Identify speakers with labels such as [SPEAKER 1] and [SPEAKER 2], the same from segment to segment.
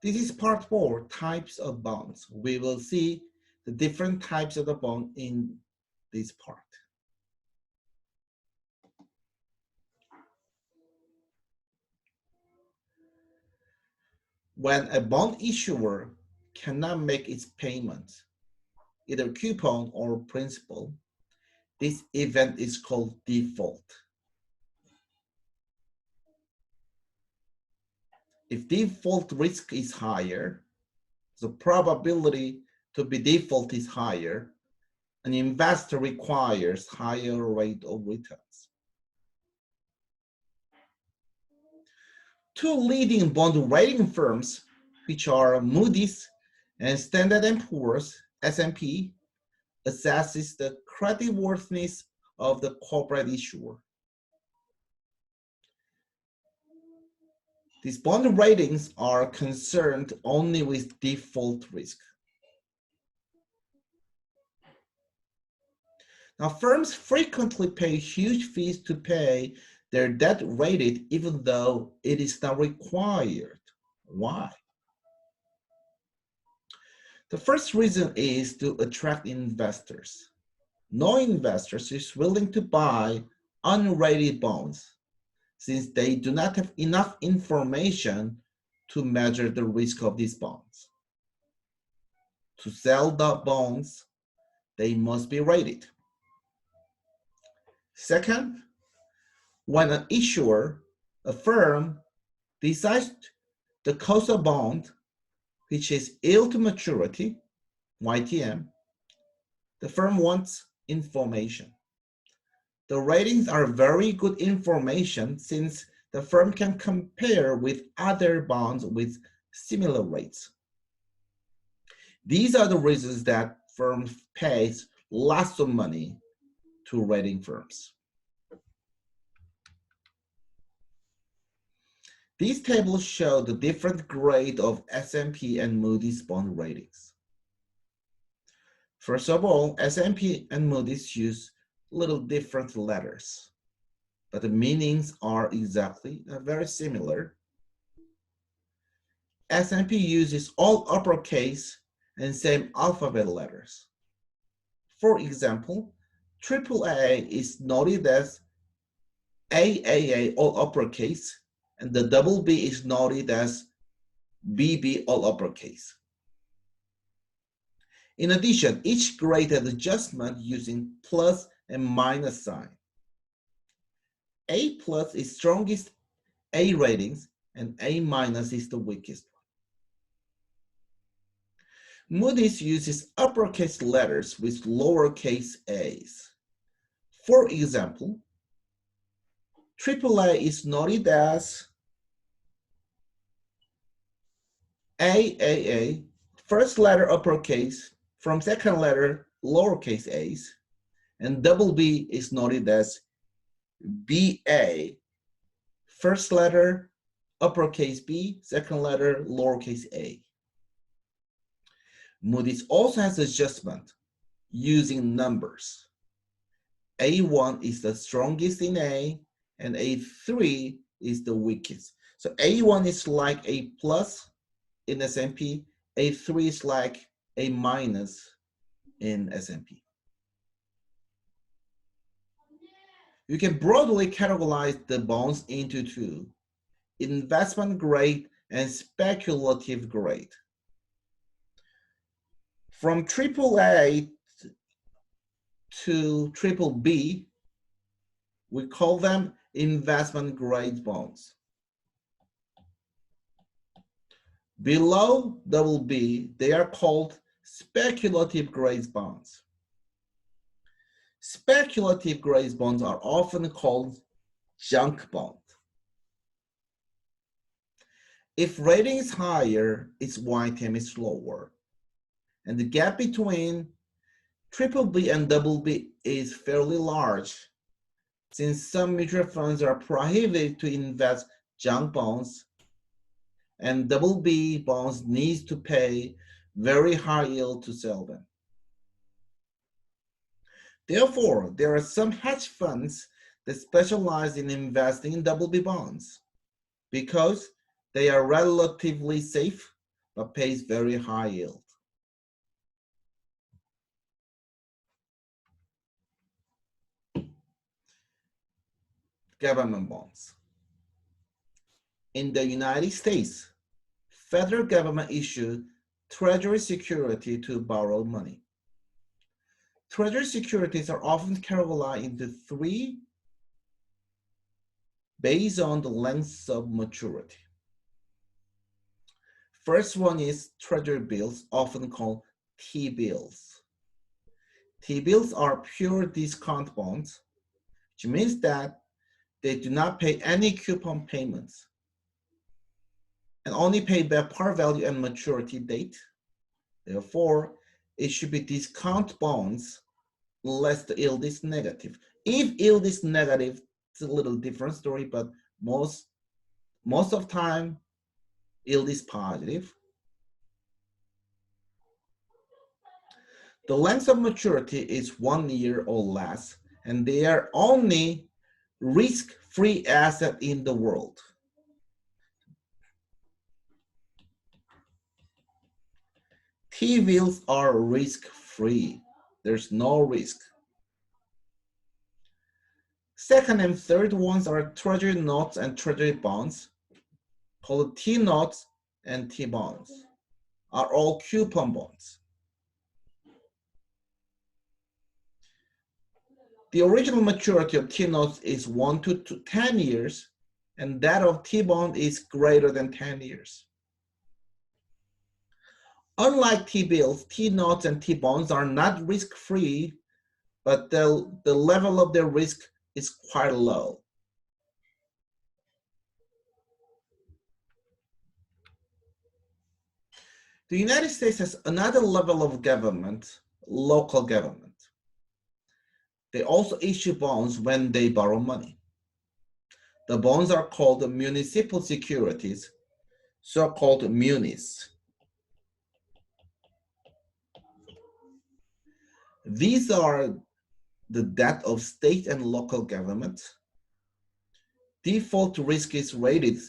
[SPEAKER 1] This is part 4, types of bonds. We will see the different types of the bond in this part. When a bond issuer cannot make its payments, either coupon or principal, this event is called default. If default risk is higher, the probability to be default is higher, an investor requires higher rate of returns. Two leading bond rating firms, which are Moody's and Standard & Poor's, S&P, assesses the creditworthiness of the corporate issuer. These bond ratings are concerned only with default risk. Now, firms frequently pay huge fees to pay their debt rated even though it is not required. Why? The first reason is to attract investors. No investor is willing to buy unrated bonds since they do not have enough information to measure the risk of these bonds. To sell the bonds, they must be rated. Second, when an issuer, a firm, decides the cost of bond, which is yield to maturity, YTM, the firm wants information. The ratings are very good information since the firm can compare with other bonds with similar rates. These are the reasons that firms pay lots of money to rating firms. These tables show the different grade of S&P and Moody's bond ratings. First of all, S&P and Moody's use little different letters, but the meanings are exactly very similar. S&P uses all uppercase and same alphabet letters. For example, AAA is noted as AAA all uppercase, and the double B is noted as BB all uppercase. In addition, each grade has adjustment using plus and minus sign. A plus is strongest A ratings and A minus is the weakest one. Moody's uses uppercase letters with lowercase a's. For example, AAA is noted as AAA, first letter uppercase, from second letter lowercase a's, and double B is noted as BA, first letter uppercase B, second letter lowercase a. Moody's also has adjustment using numbers. A1 is the strongest in A, and A3 is the weakest. So A1 is like A plus in S&P, A3 is like A minus in S&P. You can broadly categorize the bonds into two, investment grade and speculative grade. From AAA to BBB, we call them investment grade bonds. Below BB, they are called speculative grade bonds. Speculative grade bonds are often called junk bonds. If rating is higher, its YTM is lower. And the gap between BBB and BB is fairly large, since some mutual funds are prohibited to invest junk bonds, and BB bonds need to pay very high yield to sell them. Therefore, there are some hedge funds that specialize in investing in BB bonds because they are relatively safe but pays very high yield. Government bonds. In the United States, federal government issued Treasury security to borrow money. Treasury securities are often categorized into three based on the length of maturity. First one is Treasury bills, often called T-bills. T-bills are pure discount bonds, which means that they do not pay any coupon payments and only pay back par value and maturity date. Therefore, it should be discount bonds unless the yield is negative. If yield is negative, it's a little different story, but most of the time, yield is positive. The length of maturity is 1 year or less, and they are only risk-free asset in the world. T-bills are risk-free. There's no risk. Second and third ones are Treasury notes and Treasury bonds, called T-notes and T-bonds, are all coupon bonds. The original maturity of T-notes is 1 to 10 years, and that of T-bond is greater than 10 years. Unlike T-bills, T-notes and T-bonds are not risk-free, but the level of their risk is quite low. The United States has another level of government, local government. They also issue bonds when they borrow money. The bonds are called municipal securities, so-called munis. These are the debt of state and local government. Default risk is rated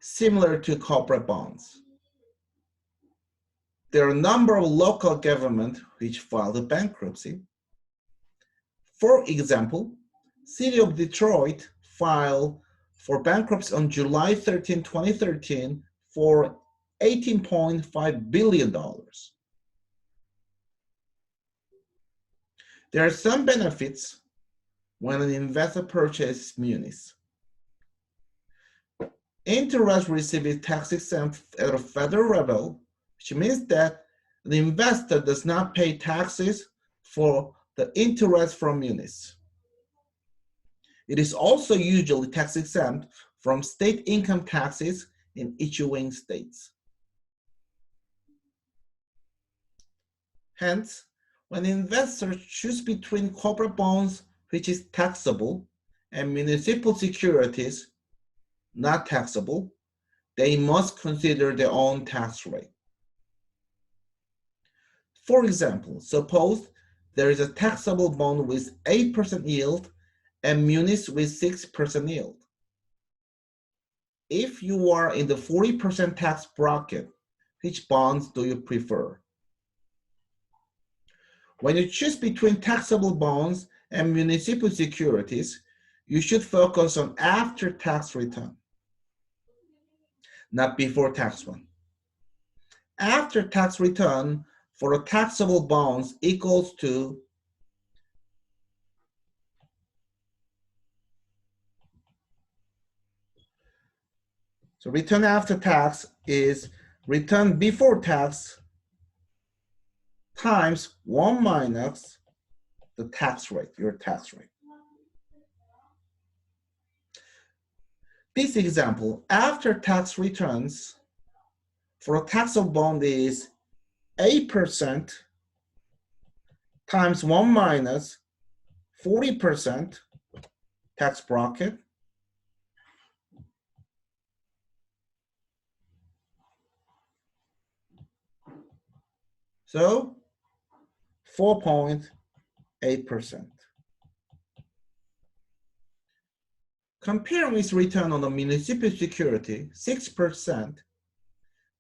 [SPEAKER 1] similar to corporate bonds. There are a number of local government which filed bankruptcy. For example, City of Detroit filed for bankruptcy on July 13, 2013 for $18.5 billion. There are some benefits when an investor purchases munis. Interest received is tax exempt at a federal level, which means that the investor does not pay taxes for the interest from munis. It is also usually tax exempt from state income taxes in issuing states. Hence, when investors choose between corporate bonds, which is taxable, and municipal securities, not taxable, they must consider their own tax rate. For example, suppose there is a taxable bond with 8% yield and munis with 6% yield. If you are in the 40% tax bracket, which bonds do you prefer? When you choose between taxable bonds and municipal securities, you should focus on after-tax return, not before-tax one. After-tax return for the taxable bonds equals to so return after tax is return before tax times 1 minus the tax rate, your tax rate. This example, after tax returns for a taxable bond is 8% times 1 minus 40% tax bracket. So 4.8%. Comparing its return on the municipal security, 6%,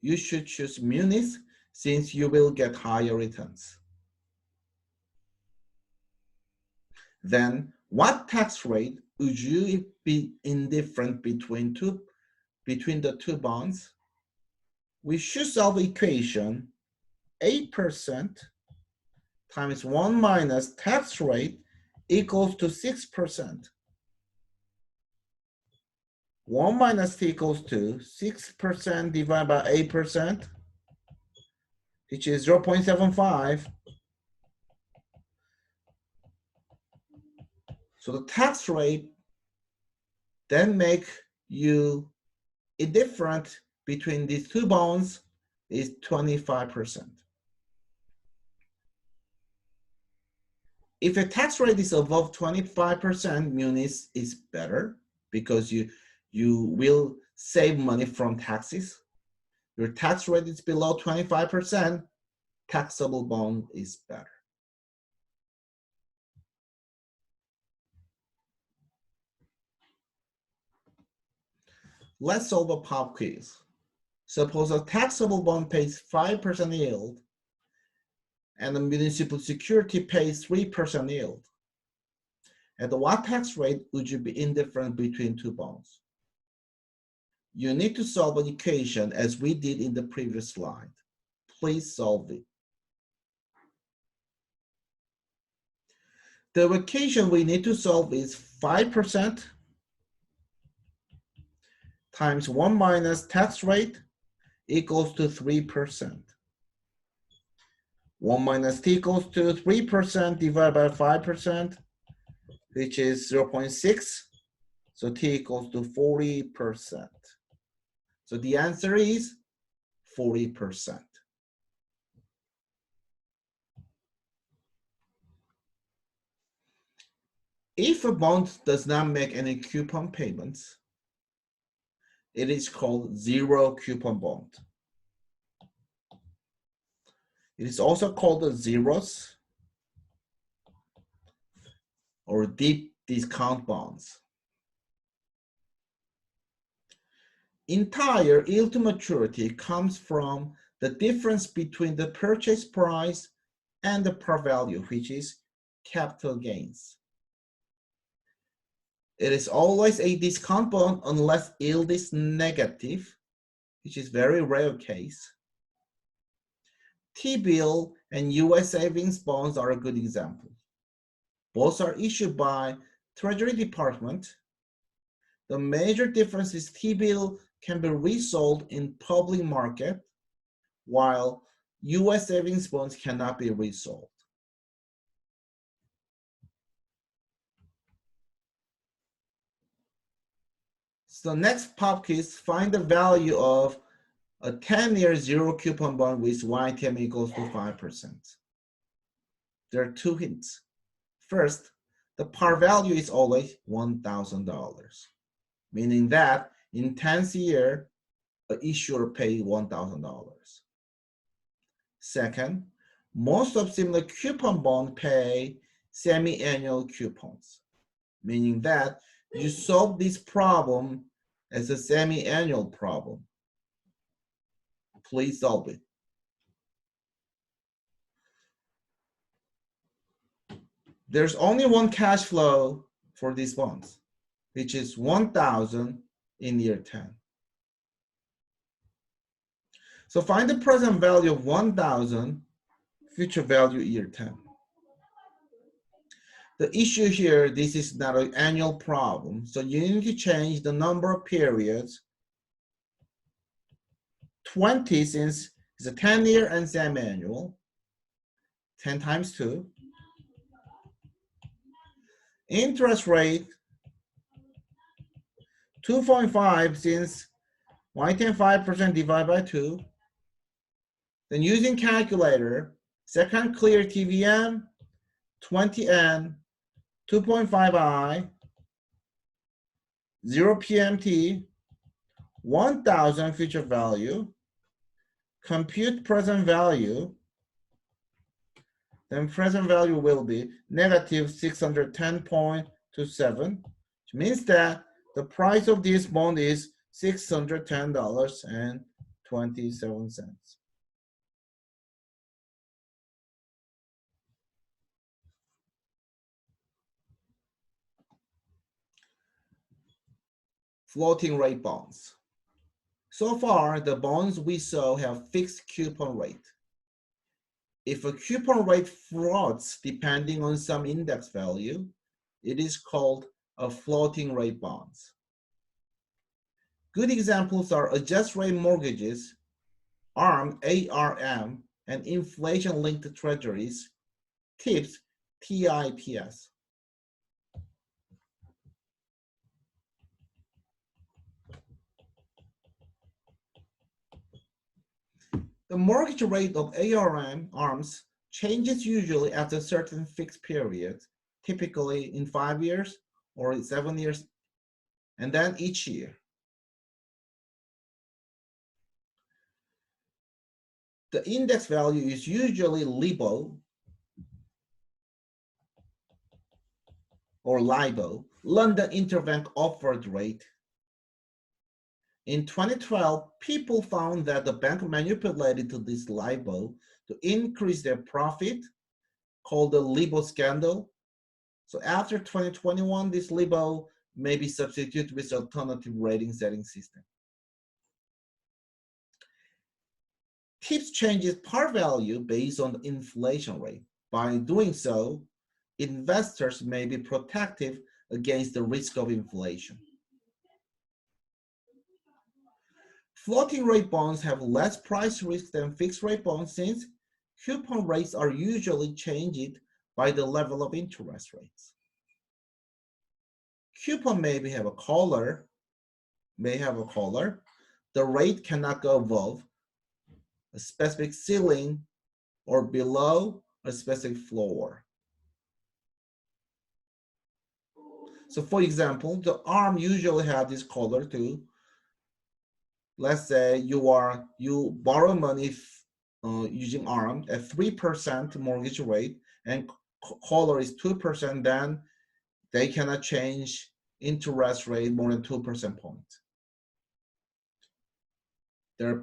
[SPEAKER 1] you should choose munis since you will get higher returns. Then what tax rate would you be indifferent between the two bonds? We should solve the equation 8% times 1 minus tax rate equals to 6%. 1 minus t equals to 6% divided by 8%, which is 0.75. So the tax rate then make you indifferent between these two bonds is 25%. If a tax rate is above 25%, munis is better because you will save money from taxes. Your tax rate is below 25%, taxable bond is better. Let's solve a pop quiz. Suppose a taxable bond pays 5% yield and a municipal security pays 3% yield. At what tax rate would you be indifferent between two bonds? You need to solve an equation as we did in the previous slide. Please solve it. The equation we need to solve is 5% times 1 minus tax rate equals to 3%. 1 minus t equals to 3% divided by 5%, which is 0.6. So t equals to 40%. So the answer is 40%. If a bond does not make any coupon payments, it is called zero coupon bond. It is also called the zeros or deep discount bonds. Entire yield to maturity comes from the difference between the purchase price and the par value, which is capital gains. It is always a discount bond unless yield is negative, which is very rare case. T-bill and US savings bonds are a good example. Both are issued by Treasury Department. The major difference is T-bill can be resold in public market, while US savings bonds cannot be resold. So next pop quiz, find the value of a 10-year zero coupon bond with YTM equals to 5%. There are two hints. First, the par value is always $1,000, meaning that in 10th year, the issuer paid $1,000. Second, most of similar coupon bonds pay semi-annual coupons, meaning that you solve this problem as a semi-annual problem. Please solve it. There's only one cash flow for these bonds, which is 1,000 in year 10. So find the present value of 1,000, future value year 10. The issue here, this is not an annual problem, so you need to change the number of periods. 20 since it's a 10-year and semi-annual, 10 times 2. Interest rate, 2.5 since Y10 5% divided by 2. Then using calculator, second clear TVM, 20N, 2.5I, 0 PMT, 1,000 future value, compute present value, then present value will be negative 610.27, which means that the price of this bond is $610.27. $0.27. Floating rate bonds. So far, the bonds we saw have fixed coupon rate. If a coupon rate floats depending on some index value, it is called a floating rate bonds. Good examples are adjust rate mortgages, ARM, and inflation-linked treasuries, TIPS, TIPS. The mortgage rate of ARMs changes usually after a certain fixed period, typically in 5 years or 7 years, and then each year. The index value is usually LIBOR or LIBOR, London Interbank Offered Rate. In 2012, people found that the bank manipulated this LIBOR to increase their profit, called the LIBOR scandal. So after 2021, this LIBOR may be substituted with alternative rating setting system. TIPS changes par value based on the inflation rate. By doing so, investors may be protective against the risk of inflation. Floating rate bonds have less price risk than fixed rate bonds since coupon rates are usually changed by the level of interest rates. Coupon may have a collar. The rate cannot go above a specific ceiling or below a specific floor. So for example, the ARM usually have this collar too. Let's say you borrow money using ARM at 3% mortgage rate and collar is 2%, then they cannot change interest rate more than 2% points. They're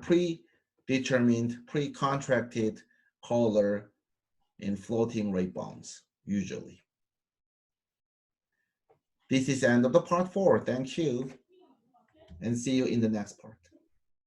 [SPEAKER 1] predetermined, pre-contracted collar in floating rate bonds, usually. This is the end of the part 4. Thank you, and see you in the next part.